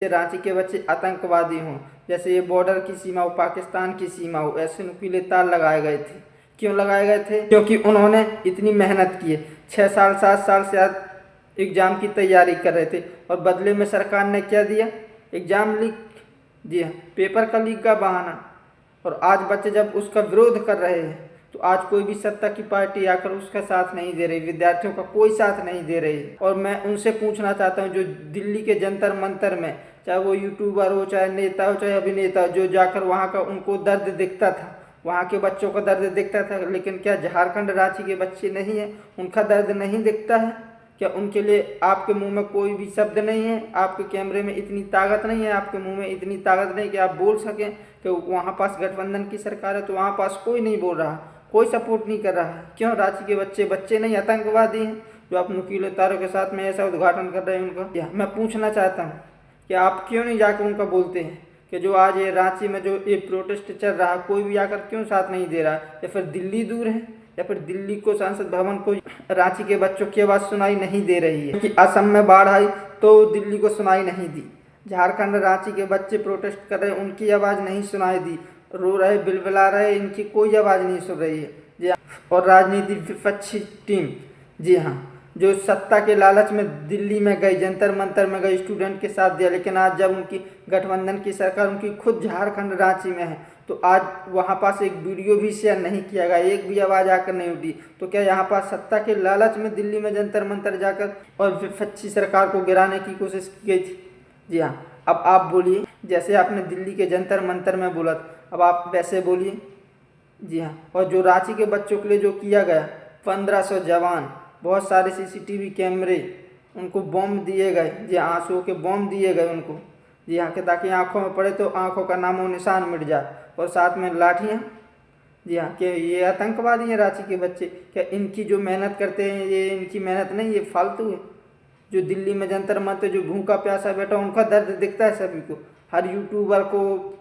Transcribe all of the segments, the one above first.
रांची के बच्चे आतंकवादी हों, जैसे ये बॉर्डर की सीमा हो, पाकिस्तान की सीमा हो, ऐसे नुकीले तार लगाए गए थे। क्यों लगाए गए थे? क्योंकि उन्होंने इतनी मेहनत की है, 6 साल 7 साल से एग्ज़ाम की तैयारी कर रहे थे, और बदले में सरकार ने क्या दिया? Exam leak. जी हाँ, पेपर का लीक का बहाना। और आज बच्चे जब उसका विरोध कर रहे हैं तो आज कोई भी सत्ता की पार्टी आकर उसका साथ नहीं दे रही, विद्यार्थियों का कोई साथ नहीं दे रही। और मैं उनसे पूछना चाहता हूँ जो दिल्ली के जंतर मंतर में, चाहे वो यूट्यूबर हो, चाहे नेता हो, चाहे अभिनेता हो, जो जाकर वहाँ का उनको दर्द दिखता था, वहाँ के बच्चों का दर्द दिखता था, लेकिन क्या झारखंड रांची के बच्चे नहीं हैं, उनका दर्द नहीं दिखता है? क्या उनके लिए आपके मुंह में कोई भी शब्द नहीं है? आपके कैमरे में इतनी ताकत नहीं है, आपके मुंह में इतनी ताकत नहीं कि आप बोल सकें कि वहाँ पास गठबंधन की सरकार है, तो वहाँ पास कोई नहीं बोल रहा, कोई सपोर्ट नहीं कर रहा है। क्यों? रांची के बच्चे नहीं आतंकवादी हैं जो आप नुकीले तारों के साथ में ऐसा उद्घाटन कर रहे हैं उनका? मैं पूछना चाहता हूँ कि आप क्यों नहीं जाकर उनका बोलते हैं कि जो आज ये रांची में जो ये प्रोटेस्ट चल रहा है, कोई भी आकर क्यों साथ नहीं दे रहा? या फिर दिल्ली दूर है, या फिर दिल्ली को, संसद भवन को रांची के बच्चों की आवाज़ सुनाई नहीं दे रही है? क्योंकि असम में बाढ़ आई तो दिल्ली को सुनाई नहीं दी, झारखंड रांची के बच्चे प्रोटेस्ट कर रहे हैं, उनकी आवाज़ नहीं सुनाई दी, रो रहे, बिलबिला रहे, इनकी कोई आवाज़ नहीं सुन रही है। जी हाँ, और राजनीति विपक्षी टीम, जी हाँ, जो सत्ता के लालच में दिल्ली में गई, जंतर मंतर में गई, स्टूडेंट के साथ दिया, लेकिन आज जब उनकी गठबंधन की सरकार उनकी खुद झारखंड रांची में है, तो आज वहाँ पास एक वीडियो भी शेयर नहीं किया गया, एक भी आवाज़ आकर नहीं उठी। तो क्या यहाँ पास सत्ता के लालच में दिल्ली में जंतर मंतर जाकर और विपक्षी सरकार को गिराने की कोशिश की गई थी? जी हाँ, अब आप बोलिए, जैसे आपने दिल्ली के जंतर मंतर में बोला, अब आप वैसे बोलिए। जी हाँ, और जो रांची के बच्चों के लिए जो किया गया, 1500 जवान, बहुत सारे CCTV कैमरे, उनको बॉम्ब दिए गए, जी हाँ, आंसुओं के बॉम्ब दिए गए उनको, जी हाँ, कि ताकि आँखों में पड़े तो आँखों का नामो निशान मिट जाए, और साथ में लाठियाँ। जी हाँ, कि ये आतंकवादी हैं रांची के बच्चे? क्या इनकी जो मेहनत करते हैं ये इनकी मेहनत नहीं, ये फालतू है? जो दिल्ली में जंतर मंतर जो भूखा प्यासा बैठा, उनका दर्द दिखता है सभी को, हर यूट्यूबर को,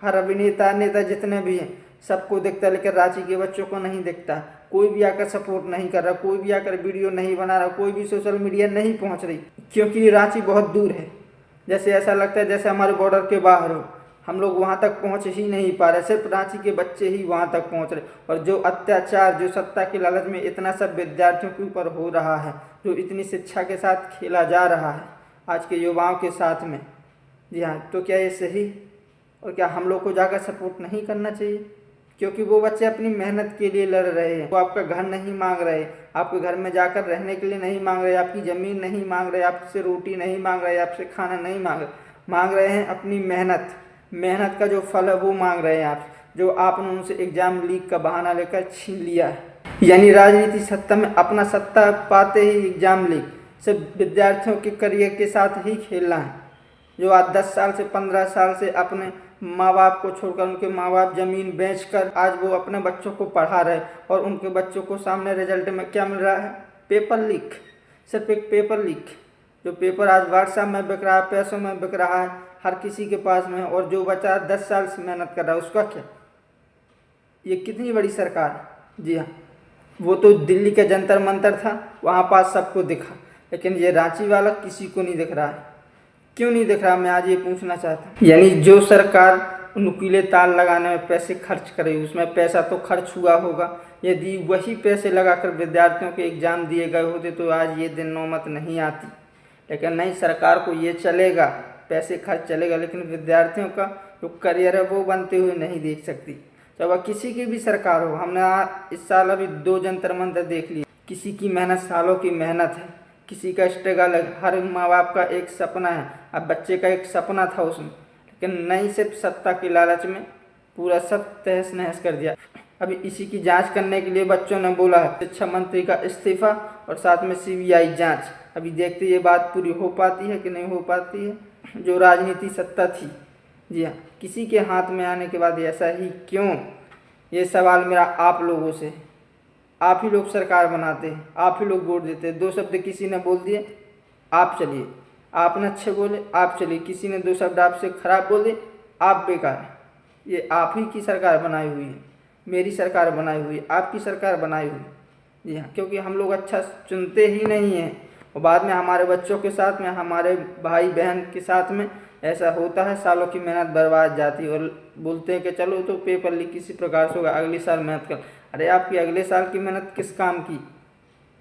हर अभिनेता नेता जितने भी हैं सबको दिखता है, लेकिन रांची के बच्चों को नहीं दिखता। कोई भी आकर सपोर्ट नहीं कर रहा, कोई भी आकर वीडियो नहीं बना रहा, कोई भी सोशल मीडिया नहीं पहुंच रही, क्योंकि रांची बहुत दूर है। जैसे ऐसा लगता है जैसे हमारे बॉर्डर के बाहर हो, हम लोग वहाँ तक पहुँच ही नहीं पा रहे, सिर्फ रांची के बच्चे ही वहाँ तक पहुँच रहे। और जो अत्याचार जो सत्ता के लालच में इतना सब विद्यार्थियों के ऊपर हो रहा है, जो इतनी शिक्षा के साथ खेला जा रहा है आज के युवाओं के साथ में, जी हाँ, तो क्या ये सही? और क्या हम लोग को जाकर सपोर्ट नहीं करना चाहिए? क्योंकि वो बच्चे अपनी मेहनत के लिए लड़ रहे हैं, वो आपका घर नहीं मांग रहे, आपके घर में जाकर रहने के लिए नहीं मांग रहे, आपकी ज़मीन नहीं मांग रहे, आपसे रोटी नहीं मांग रहे, आपसे खाना नहीं मांग रहे हैं अपनी मेहनत का जो फल है वो मांग रहे हैं आप, जो आपने उनसे एग्ज़ाम लीक का बहाना लेकर छीन लिया है। यानी राजनीति सत्ता में अपना सत्ता पाते ही एग्ज़ाम लीक, सिर्फ विद्यार्थियों के करियर के साथ ही खेलना है। जो आज 10 साल से 15 साल से अपने माँ बाप को छोड़कर, उनके माँ बाप ज़मीन बेचकर आज वो अपने बच्चों को पढ़ा रहे, और उनके बच्चों को सामने रिजल्ट में क्या मिल रहा है? पेपर लीक, सिर्फ एक पेपर लीक। जो पेपर आज व्हाट्सएप में बिक रहा है, पैसों में बिक रहा है, हर किसी के पास में, और जो बच्चा 10 साल से मेहनत कर रहा है उसका क्या? ये कितनी बड़ी सरकार है। जी हाँ, वो तो दिल्ली के जंतर मंतर था, वहाँ पास सबको दिखा, लेकिन ये रांची वाला किसी को नहीं दिख रहा है। क्यों नहीं दिख रहा? मैं आज ये पूछना चाहता हूँ। यानी जो सरकार नुकीले तार लगाने में पैसे खर्च करे, उसमें पैसा तो खर्च हुआ होगा, यदि वही पैसे लगाकर विद्यार्थियों के एग्ज़ाम दिए गए होते तो आज ये दिन नौबत नहीं आती। लेकिन नहीं, सरकार को ये चलेगा, पैसे खर्च चलेगा, लेकिन विद्यार्थियों का जो करियर है वो बनते हुए नहीं देख सकती। चाहे वह किसी की भी सरकार हो, हमने इस साल अभी 2 जंतर मंतर देख लिए, किसी की मेहनत सालों की मेहनत है, किसी का स्ट्रगल है, हर माँ बाप का एक सपना है, अब बच्चे का एक सपना था उसमें, लेकिन नहीं, सिर्फ सत्ता की लालच में पूरा सब तहस नहस कर दिया। अभी इसी की जांच करने के लिए बच्चों ने बोला है शिक्षा मंत्री का इस्तीफा और साथ में CBI जांच। अभी देखते ये बात पूरी हो पाती है कि नहीं हो पाती है। जो राजनीति सत्ता थी, जी हाँ, किसी के हाथ में आने के बाद ऐसा ही क्यों? ये सवाल मेरा आप लोगों से। आप ही लोग सरकार बनाते हैं, आप ही लोग वोट देते हैं। 2 शब्द किसी ने बोल दिए, आप चलिए, आपने अच्छे बोले, आप चलिए, किसी ने 2 शब्द आपसे खराब बोले, आप बेकार। ये आप ही की सरकार बनाई हुई है, मेरी सरकार बनाई हुई है, आपकी सरकार बनाई हुई है। जी हाँ, क्योंकि हम लोग अच्छा चुनते ही नहीं हैं, और बाद में हमारे बच्चों के साथ में, हमारे भाई बहन के साथ में ऐसा होता है, सालों की मेहनत बर्बाद जाती है और बोलते हैं कि चलो तो पेपर लीक किसी प्रकार से होगा, अगले साल मेहनत कर। अरे आपकी अगले साल की मेहनत किस काम की,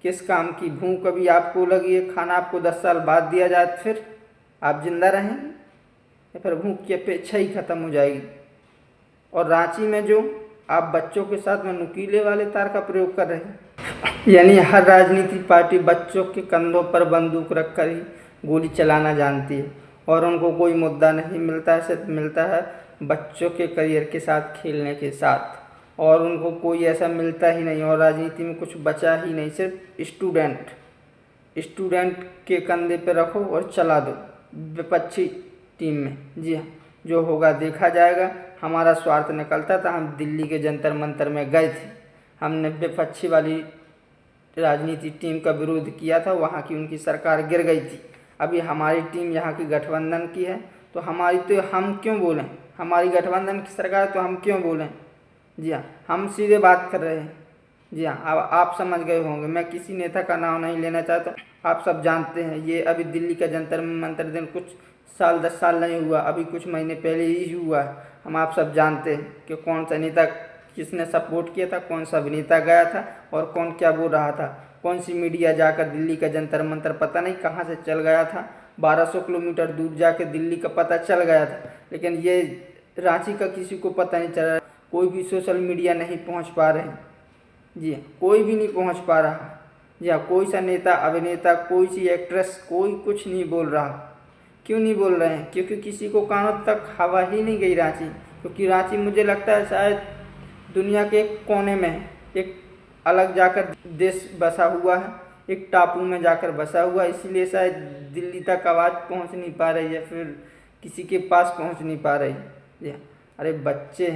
किस काम की? भूख अभी आपको लगी है, खाना आपको 10 साल बाद दिया जाए, फिर आप जिंदा रहेंगे या फिर भूख की अपेक्षा ही खत्म हो जाएगी। और रांची में जो आप बच्चों के साथ में नुकीले वाले तार का प्रयोग कर रहे हैं, यानी हर राजनीतिक पार्टी बच्चों के कंधों पर बंदूक रखकर ही गोली चलाना जानती है और उनको कोई मुद्दा नहीं मिलता है, सिर्फ मिलता है बच्चों के करियर के साथ खेलने के साथ, और उनको कोई ऐसा मिलता ही नहीं और राजनीति में कुछ बचा ही नहीं। सिर्फ स्टूडेंट के कंधे पे रखो और चला दो विपक्षी टीम में। जी हाँ, जो होगा देखा जाएगा। हमारा स्वार्थ निकलता था, हम दिल्ली के जंतर मंतर में गए थे, हमने विपक्षी वाली राजनीति टीम का विरोध किया था, वहाँ की उनकी सरकार गिर गई थी। अभी हमारी टीम यहाँ की गठबंधन की है, तो हमारी तो हम क्यों बोलें, हमारी गठबंधन की सरकार तो हम क्यों बोलें। जी हाँ, हम सीधे बात कर रहे हैं। जी हाँ, अब आप समझ गए होंगे, मैं किसी नेता का नाम नहीं लेना चाहता, आप सब जानते हैं। ये अभी दिल्ली का जंतर मंतर दिन कुछ साल 10 साल नहीं हुआ, अभी कुछ महीने पहले ही हुआ है। हम आप सब जानते हैं कि कौन सा नेता किसने सपोर्ट किया था, कौन सा अभिनेता गया था और कौन क्या बोल रहा था, कौन सी मीडिया जाकर दिल्ली का जंतर मंतर पता नहीं कहाँ से चल गया था, 1200 किलोमीटर दूर जाकर दिल्ली का पता चल गया था, लेकिन ये रांची का किसी को पता नहीं चल रहा। कोई भी सोशल मीडिया नहीं पहुँच पा रहे हैं। जी हाँ, कोई भी नहीं पहुँच पा रहा। जी हाँ, कोई सा नेता अभिनेता, कोई सी एक्ट्रेस, कोई कुछ नहीं बोल रहा। क्यों नहीं बोल रहे हैं? क्योंकि किसी को कानों तक हवा ही नहीं गई रांची। क्योंकि रांची मुझे लगता है शायद दुनिया के एक कोने में है, एक अलग जाकर देश बसा हुआ है, एक टापू में जाकर बसा हुआ है, इसीलिए शायद दिल्ली तक आवाज़ पहुंच नहीं पा रही है, फिर किसी के पास पहुंच नहीं पा रही। जी अरे बच्चे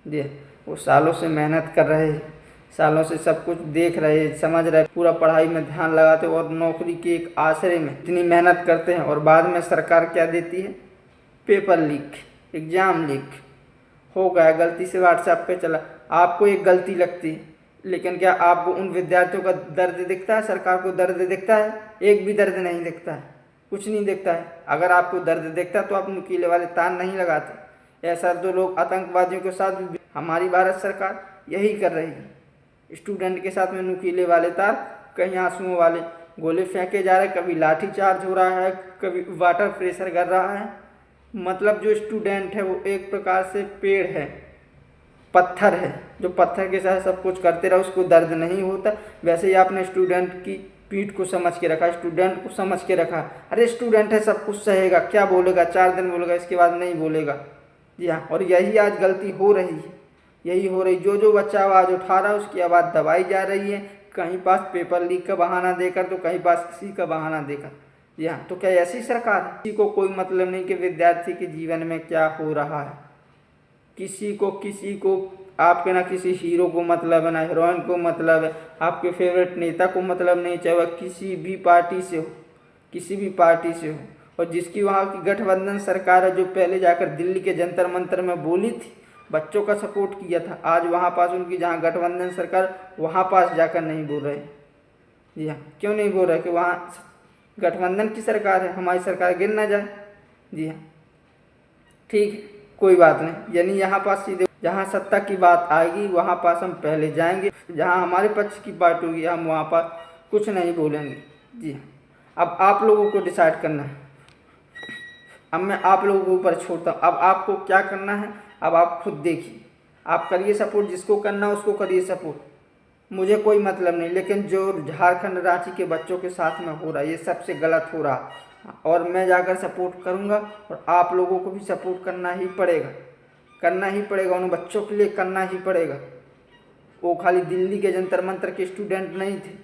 जी वो सालों से मेहनत कर रहे हैं, सालों से सब कुछ देख रहे, समझ रहे, पूरा पढ़ाई में ध्यान लगाते और नौकरी के एक आसरे में इतनी मेहनत करते हैं और बाद में सरकार क्या देती है? पेपर लीक, एग्ज़ाम लीक हो गया, गलती से व्हाट्सएप पे चला, आपको एक गलती लगती है, लेकिन क्या आपको उन विद्यार्थियों का दर्द दिखता है? सरकार को दर्द दिखता है? एक भी दर्द नहीं दिखता है, कुछ नहीं दिखता है। अगर आपको दर्द दिखता तो आप नुकीले वाले तार नहीं लगाते। ऐसा तो लोग आतंकवादियों के साथ भी, हमारी भारत सरकार यही कर रही है, स्टूडेंट के साथ में नुकीले वाले तार, कहीं आंसुओं वाले गोले फेंके जा रहे, कभी लाठी चार्ज हो रहा है, कभी वाटर प्रेशर कर रहा है। मतलब जो स्टूडेंट है वो एक प्रकार से पेड़ है, पत्थर है, जो पत्थर के साथ सब कुछ करते रहा, उसको दर्द नहीं होता। वैसे ही आपने स्टूडेंट की पीठ को समझ के रखा, स्टूडेंट को समझ के रखा। अरे स्टूडेंट है, सब कुछ सहेगा, क्या बोलेगा, 4 दिन बोलेगा, इसके बाद नहीं बोलेगा। जी हाँ, और यही आज गलती हो रही है, यही हो रही। जो बच्चा आवाज़ उठा रहा है उसकी आवाज़ दबाई जा रही है, कहीं पास पेपर लीक का बहाना देकर तो कहीं पास किसी का बहाना देकर। जी हाँ, तो क्या ऐसी सरकार है? किसी को कोई मतलब नहीं कि विद्यार्थी के जीवन में क्या हो रहा है। किसी को आपके ना किसी हीरो को मतलब है, ना हीरोइन को मतलब है, आपके फेवरेट नेता को मतलब नहीं, चाहे वह किसी भी पार्टी से हो, किसी भी पार्टी से हो। और जिसकी वहाँ की गठबंधन सरकार है, जो पहले जाकर दिल्ली के जंतर मंतर में बोली थी, बच्चों का सपोर्ट किया था, आज वहाँ पास उनकी जहाँ गठबंधन सरकार, वहाँ पास जाकर नहीं बोल रहे। जी हाँ, क्यों नहीं बोल रहे? कि वहाँ गठबंधन की सरकार है, हमारी सरकार गिर ना जाए। जी हाँ, ठीक है, कोई बात नहीं। यानी यहाँ पास सीधे जहाँ सत्ता की बात आएगी वहाँ पास हम पहले जाएंगे, जहाँ हमारे पक्ष की बात होगी हम वहाँ पास कुछ नहीं बोलेंगे। जी हाँ, अब आप लोगों को डिसाइड करना है, अब मैं आप लोगों के ऊपर छोड़ता हूँ। अब आपको क्या करना है, अब आप खुद देखिए, आप करिए सपोर्ट, जिसको करना है उसको करिए सपोर्ट, मुझे कोई मतलब नहीं। लेकिन जो झारखंड रांची के बच्चों के साथ में हो रहा है, ये सबसे गलत हो रहा, और मैं जाकर सपोर्ट करूंगा, और आप लोगों को भी सपोर्ट करना ही पड़ेगा, करना ही पड़ेगा, उन बच्चों के लिए करना ही पड़ेगा। वो खाली दिल्ली के जंतर मंतर के स्टूडेंट नहीं थे,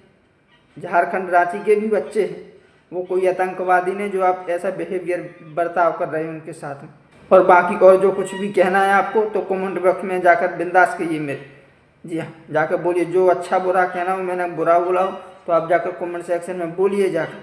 झारखंड रांची के भी बच्चे हैं, वो कोई आतंकवादी नहीं जो आप ऐसा बिहेवियर बर्ताव कर रहे हैं उनके साथ में। और बाकी और जो कुछ भी कहना है आपको तो कमेंट बॉक्स में जाकर बिंदास कहिए मेरे। जी हाँ, जाकर बोलिए, जो अच्छा बुरा कहना हो, मैंने बुरा बोला हो तो आप जाकर कमेंट सेक्शन में बोलिए जाकर।